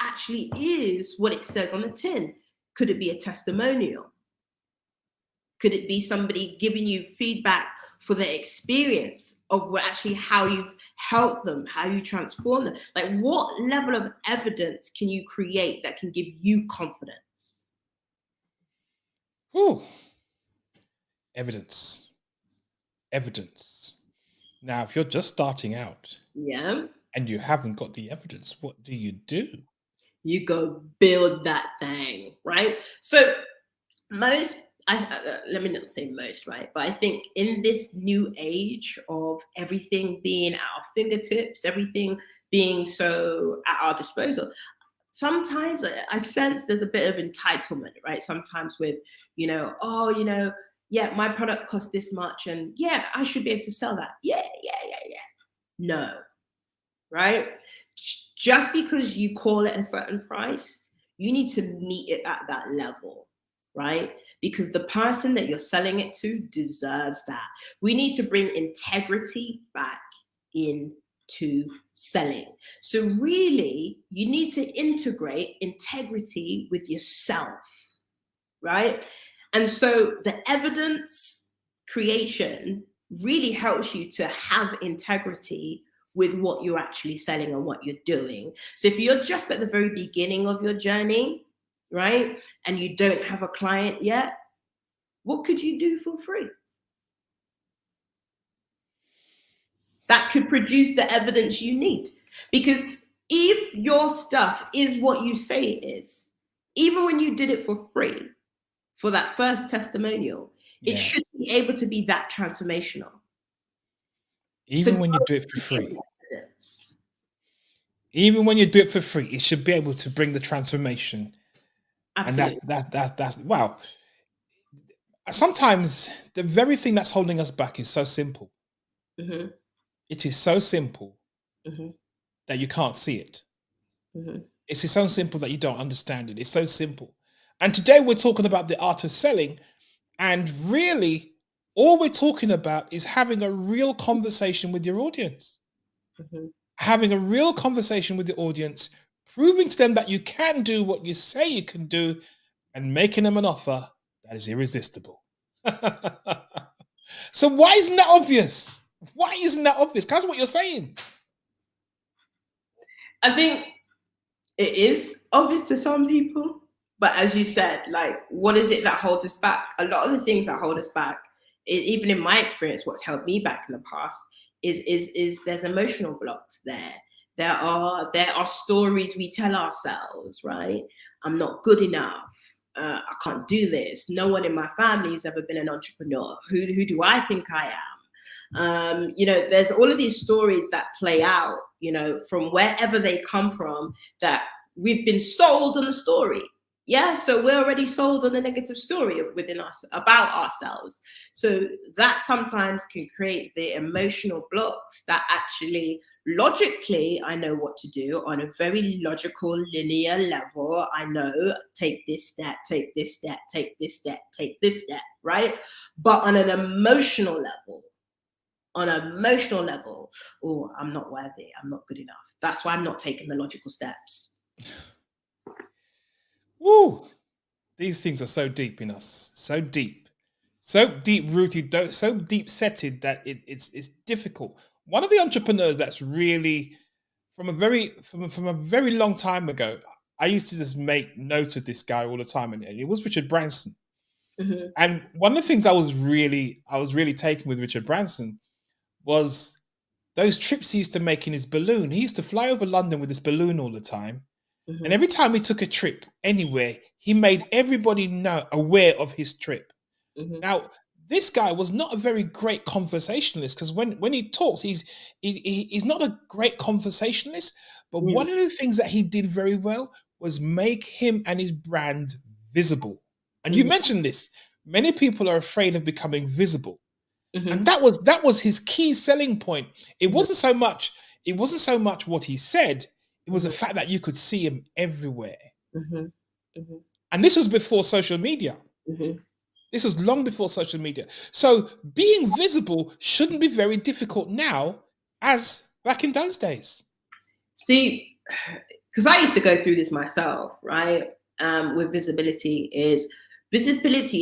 A: actually is what it says on the tin? Could it be a testimonial? Could it be somebody giving you feedback for their experience of actually how you've helped them, how you transform them? Like, what level of evidence can you create that can give you confidence?
B: Whew. Evidence. evidence. Now, if you're just starting out
A: Yeah.
B: and you haven't got the evidence, what do you do?
A: You go build that thing, right? So most, let me not say most, right? But I think in this new age of everything being at our fingertips, everything being so at our disposal, sometimes I sense there's a bit of entitlement, right? Sometimes with, oh, yeah, my product costs this much, and yeah, I should be able to sell that. Yeah, yeah, yeah, yeah. No, right? Just because you call it a certain price, you need to meet it at that level, right? Because the person that you're selling it to deserves that. We need to bring integrity back into selling. So, really, you need to integrate integrity with yourself, right? And so, the evidence creation really helps you to have integrity with what you're actually selling and what you're doing. So if you're just at the very beginning of your journey, right, and you don't have a client yet, what could you do for free? That could produce the evidence you need. Because if your stuff is what you say it is, even when you did it for free, for that first testimonial, it
B: Yeah.
A: should be able to be that transformational. So
B: Even when you do it for
A: give
B: free,
A: evidence.
B: even when you do it for free, it should be able to bring the transformation. And
A: Absolutely.
B: that's wow. Sometimes the very thing that's holding us back is so simple.
A: Hmm.
B: It is so simple
A: Hmm.
B: that you can't see it.
A: Hmm.
B: It's so simple that you don't understand it. It's so simple. And today we're talking about the art of selling. And really, all we're talking about is having a real conversation with your audience.
A: Hmm.
B: Having a real conversation with the audience, proving to them that you can do what you say you can do, and making them an offer that is irresistible. So why isn't that obvious? Why isn't that obvious? That's what you're saying.
A: I think it is obvious to some people, but as you said, like, what is it that holds us back? A lot of the things that hold us back, even in my experience, what's held me back in the past is there's emotional blocks there. There are stories we tell ourselves, right? I'm not good enough. I can't do this. No one in my family has ever been an entrepreneur. Who do I think I am? There's all of these stories that play out, from wherever they come from, that we've been sold on a story. Yeah, so we're already sold on a negative story within us about ourselves. So that sometimes can create the emotional blocks that actually logically I know what to do on a very logical linear level. I know, take this step, take this step, take this step, take this step, right? But on an emotional level, oh, I'm not worthy, I'm not good enough. That's why I'm not taking the logical steps.
B: Woo! These things are so deep in us, so deep rooted, so deep setted that it's difficult. One of the entrepreneurs that's really from a very long time ago, I used to just make note of this guy all the time, and it was Richard Branson.
A: Mm-hmm.
B: And one of the things I was really taken with Richard Branson was those trips he used to make in his balloon. He used to fly over London with this balloon all the time. And
A: Mm-hmm.
B: every time he took a trip anywhere, he made everybody aware of his trip.
A: Mm-hmm.
B: Now, this guy was not a very great conversationalist, because when he talks, he's not a great conversationalist. But
A: Yeah.
B: one of the things that he did very well was make him and his brand visible. And you
A: Mm-hmm.
B: mentioned this. Many people are afraid of becoming visible. And
A: Mm-hmm.
B: that was his key selling point. It wasn't so much what he said, it was the fact that you could see him everywhere.
A: Mm-hmm. Mm-hmm.
B: And this was before social media.
A: Mm-hmm.
B: This was long before social media. So being visible shouldn't be very difficult now as back in those days.
A: See, because I used to go through this myself, right? With visibility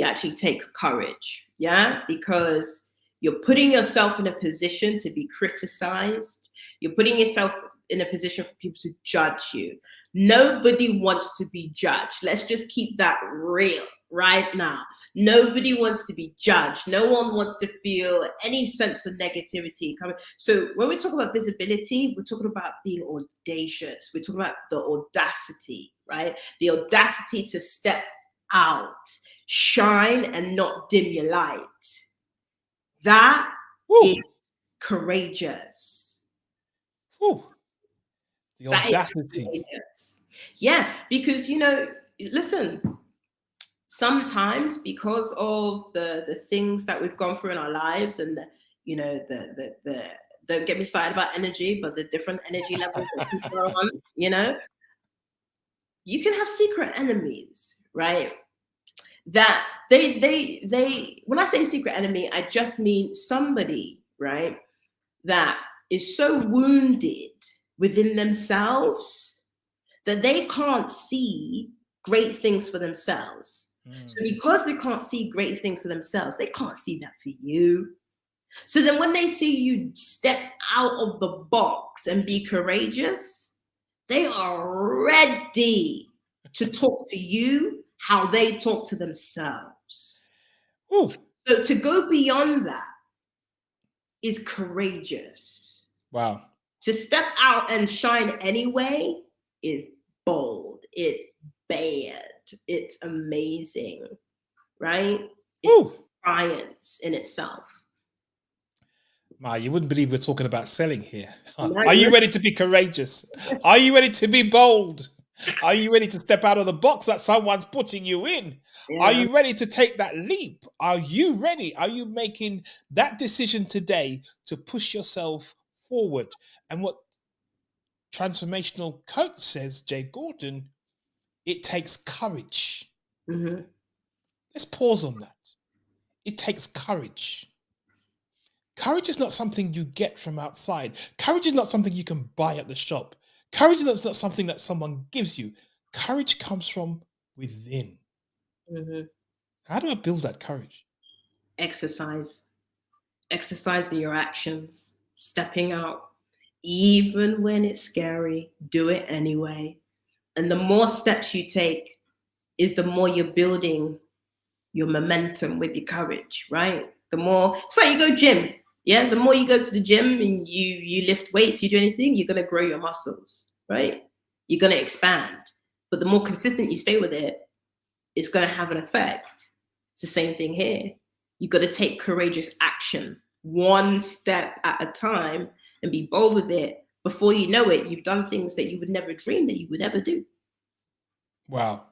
A: actually takes courage, yeah, because you're putting yourself in a position to be criticized. You're putting yourself in a position for people to judge you. Nobody wants to be judged. Let's just keep that real right now. Nobody wants to be judged. No one wants to feel any sense of negativity coming. So when we talk about visibility, we're talking about being audacious. We're talking about the audacity, right? The audacity to step out, shine, and not dim your light. That is courageous.
B: Woo. The
A: That is
B: audacity.
A: courageous. Yeah, because listen, sometimes because of the things that we've gone through in our lives, and the don't get me started about energy, but the different energy levels that people are on, you can have secret enemies, right? That they when I say secret enemy, I just mean somebody, right, that is so wounded within themselves that they can't see great things for themselves. So because they can't see great things for themselves, they can't see that for you. So then when they see you step out of the box and be courageous, they are ready to talk to you how they talk to themselves.
B: Ooh.
A: So to go beyond that is courageous.
B: Wow.
A: To step out and shine anyway is bold. It's bad. It's amazing, right? It's science in itself.
B: Ma, you wouldn't believe we're talking about selling here. Are you ready to be courageous? Are you ready to be bold? Are you ready to step out of the box that someone's putting you in? Yeah. Are you ready to take that leap? Are you ready? Are you making that decision today to push yourself forward? And what transformational coach says, Jay Gordon, it takes courage.
A: Mm-hmm.
B: Let's pause on that. It takes courage. Courage is not something you get from outside. Courage is not something you can buy at the shop. Courage is not something that someone gives you. Courage comes from within.
A: Mm-hmm.
B: How do I build that courage?
A: Exercise. Exercising your actions. Stepping out. Even when it's scary, do it anyway. And the more steps you take is the more you're building your momentum with your courage, right? The more, it's like you go gym. Yeah, the more you go to the gym and you lift weights, you do anything, you're gonna grow your muscles, right? You're gonna expand. But the more consistent you stay with it, it's gonna have an effect. It's the same thing here. You gotta take courageous action, one step at a time, and be bold with it. Before you know it, you've done things that you would never dream that you would ever do.
B: Wow.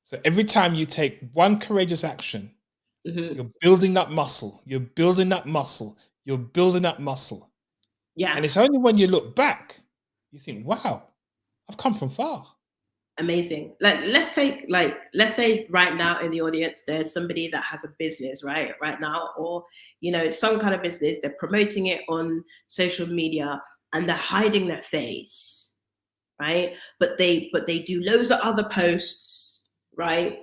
B: So every time you take one courageous action,
A: mm-hmm.
B: You're building that muscle. You're building that muscle. You're building that muscle.
A: Yeah.
B: And it's only when you look back, you think, wow, I've come from far.
A: Amazing. Let's say right now in the audience, there's somebody that has a business, right now, or, some kind of business, they're promoting it on social media and they're hiding their face, right? But they do loads of other posts, right?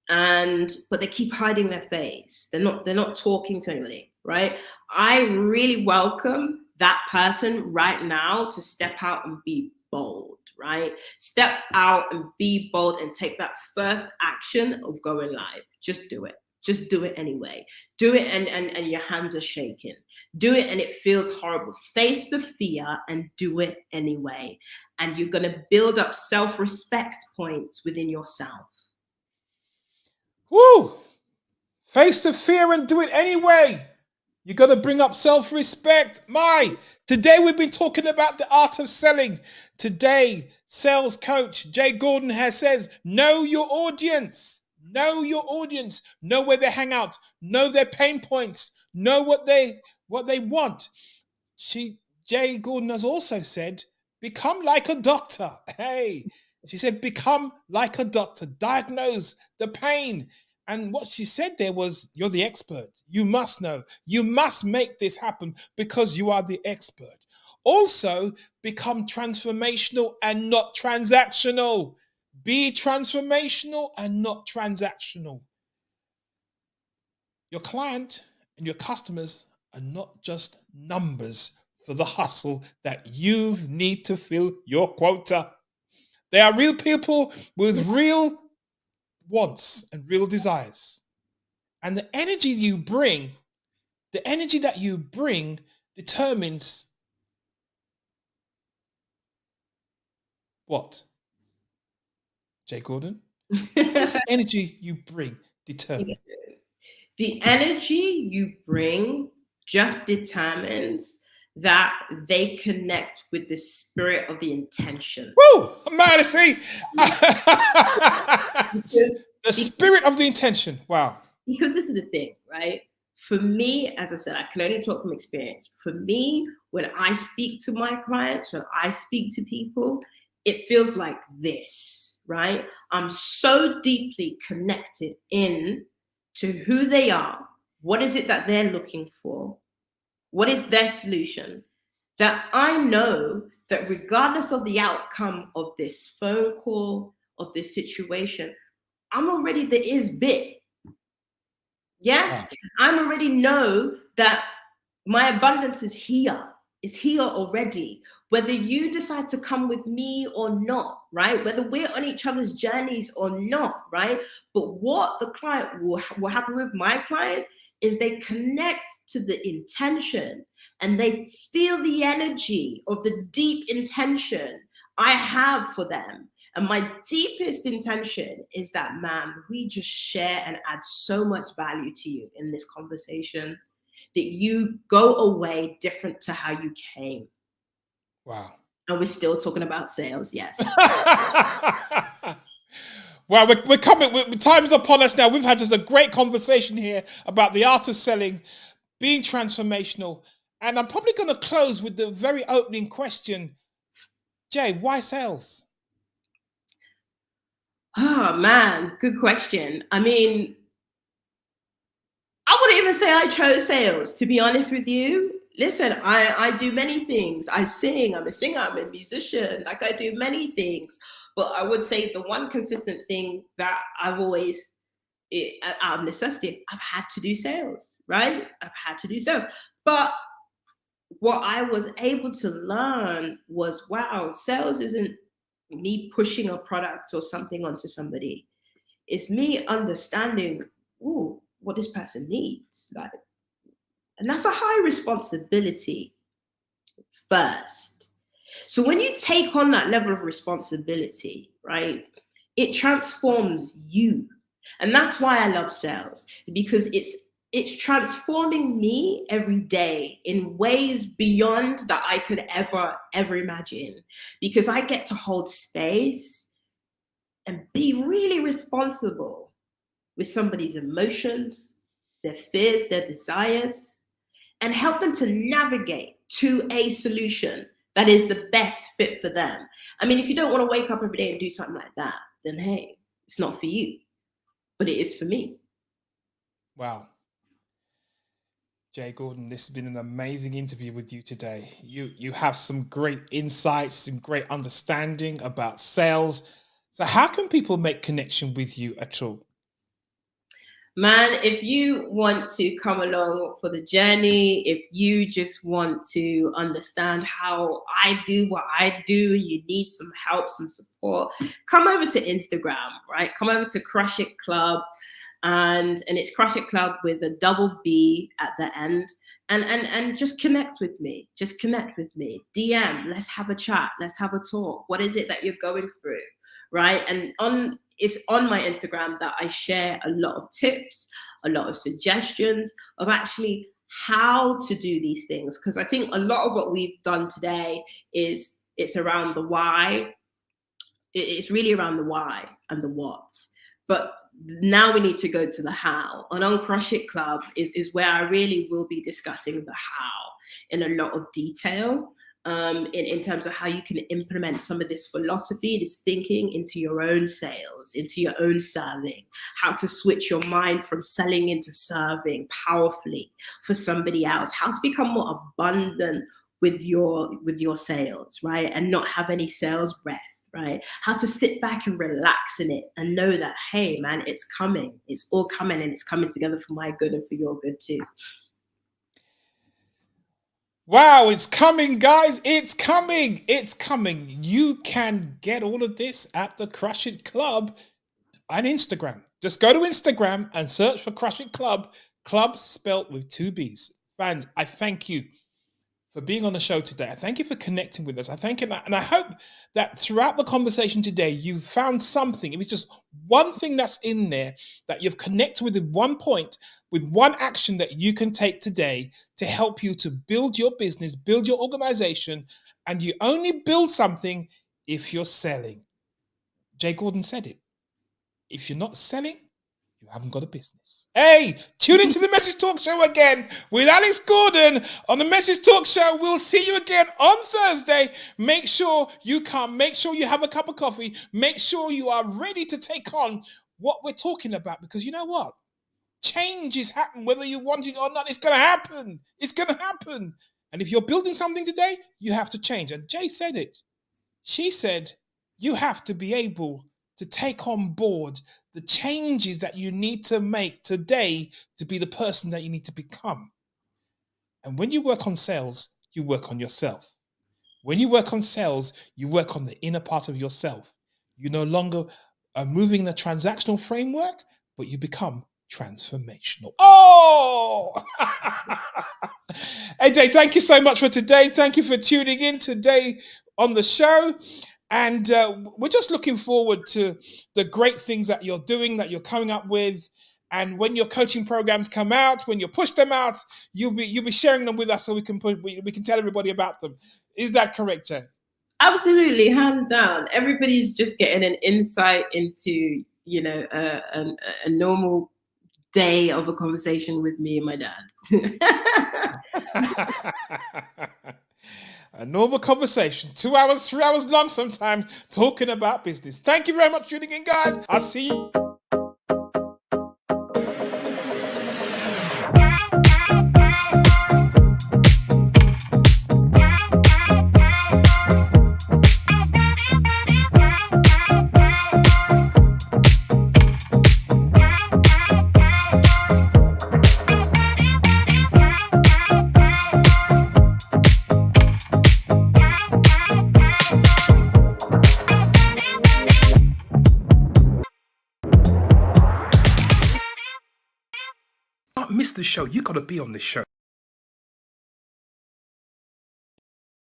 A: But they keep hiding their face. They're not talking to anybody, right? I really welcome that person right now to step out and be bold, right? Step out and be bold and take that first action of going live. Just do it. Just do it anyway. Do it and your hands are shaking. Do it and it feels horrible. Face the fear and do it anyway. And you're going to build up self-respect points within yourself.
B: Woo! Face the fear and do it anyway. You got to bring up self-respect. Today we've been talking about the art of selling. Today, sales coach Jay Gordon says, know your audience. Know your audience. Know where they hang out. Know their pain points. Know what they want. Jay Gordon has also said, become like a doctor. Hey, she said, become like a doctor. Diagnose the pain. And what she said there was, you're the expert. You must know. You must make this happen because you are the expert. Also, become transformational and not transactional. Be transformational and not transactional. Your client and your customers are not just numbers for the hustle that you need to fill your quota. They are real people with real wants and real desires. And the energy you bring, the energy that you bring determines what? Jay Gordon? What does the energy you bring determine?
A: The energy you bring just determines that they connect with the spirit of the intention.
B: Woo! Man, see,
A: Because,
B: the spirit of the intention. Wow.
A: because this is the thing, right? For me, as I said, I can only talk from experience. For me, when I speak to my clients, when I speak to people, it feels like this, right? I'm so deeply connected in to who they are. What is it that they're looking for? What is their solution? That I know that regardless of the outcome of this phone call, of this situation, I'm already the is bit. Yeah,
B: Wow.
A: I'm already know that my abundance is here already. Whether you decide to come with me or not, right? Whether we're on each other's journeys or not, right? But what the client will happen with my client is they connect to the intention and they feel the energy of the deep intention I have for them. And my deepest intention is that, man, we just share and add so much value to you in this conversation that you go away different to how you came.
B: Wow.
A: And we're still talking about sales, yes.
B: Well, we're coming. Time's upon us now. We've had just a great conversation here about the art of selling, being transformational. And I'm probably going to close with the very opening question. Jay, why sales?
A: Oh, man, good question. I mean, I wouldn't even say I chose sales, to be honest with you. Listen, I do many things. I sing, I'm a singer, I'm a musician, like I do many things. But I would say the one consistent thing that I've always, out of necessity, I've had to do sales, right? I've had to do sales. But what I was able to learn was, wow, sales isn't me pushing a product or something onto somebody. It's me understanding, ooh, what this person needs. Like, and that's a high responsibility first. So when you take on that level of responsibility, right, it transforms you. And that's why I love sales, because it's transforming me every day in ways beyond that I could ever imagine, because I get to hold space and be really responsible with somebody's emotions, their fears, their desires, and help them to navigate to a solution that is the best fit for them. I mean, if you don't want to wake up every day and do something like that, then hey, it's not for you, but it is for me.
B: Wow. Jay Gordon, this has been an amazing interview with you today. You have some great insights, some great understanding about sales. So how can people make connection with you at all?
A: Man, if you want to come along for the journey, if you just want to understand how I do what I do, you need some help, some support, come over to Instagram, right? Come over to Crush It Club. And it's Crush It Club with a double B at the end. And just connect with me. Just connect with me. DM, let's have a chat. Let's have a talk. What is it that you're going through? Right. And it's on my Instagram that I share a lot of tips, a lot of suggestions of actually how to do these things. Because I think a lot of what we've done today is it's around the why. It's really around the why and the what. But now we need to go to the how. And on Crush It Club is where I really will be discussing the how in a lot of detail, in terms of how you can implement some of this philosophy, this thinking into your own sales, into your own serving, how to switch your mind from selling into serving powerfully for somebody else, how to become more abundant with your sales, right? And not have any sales breath, right? How to sit back and relax in it and know that, hey, man, it's coming. It's all coming and it's coming together for my good and for your good too.
B: Wow, it's coming, guys. It's coming. It's coming. You can get all of this at the Crush It Club on Instagram. Just go to Instagram and search for Crush It Club. Club spelt with 2 B's. Fans, I thank you for being on the show today. I thank you for connecting with us. I thank you, and I hope that throughout the conversation today, you've found something. If it's just one thing that's in there that you've connected with at one point, with one action that you can take today to help you to build your business, build your organization, and you only build something if you're selling. Jay Gordon said it. If you're not selling, you haven't got a business. Hey, tune into the Message Talk Show again with Alex Gordon on the Message Talk Show. We'll see you again on Thursday. Make sure you come. Make sure you have a cup of coffee. Make sure you are ready to take on what we're talking about, because you know what? Change is happening, whether you want it or not. It's going to happen. It's going to happen. And if you're building something today, you have to change. And Jay said it. She said, you have to be able to take on board the changes that you need to make today to be the person that you need to become. And when you work on sales, you work on yourself. When you work on sales, you work on the inner part of yourself. You no longer are moving in a transactional framework, but you become transformational. Oh! Hey, Jay, thank you so much for today. Thank you for tuning in today on the show. And we're just looking forward to the great things that you're doing, that you're coming up with. And when your coaching programs come out, when you push them out, you'll be sharing them with us so we can tell everybody about them. Is that correct, Jay?
A: Absolutely, hands down. Everybody's just getting an insight into, you know, a normal day of a conversation with me and my dad.
B: A normal conversation, 2 hours, 3 hours long sometimes, talking about business. Thank you very much for tuning in, guys. I'll see you. Miss the show. You got to be on this show.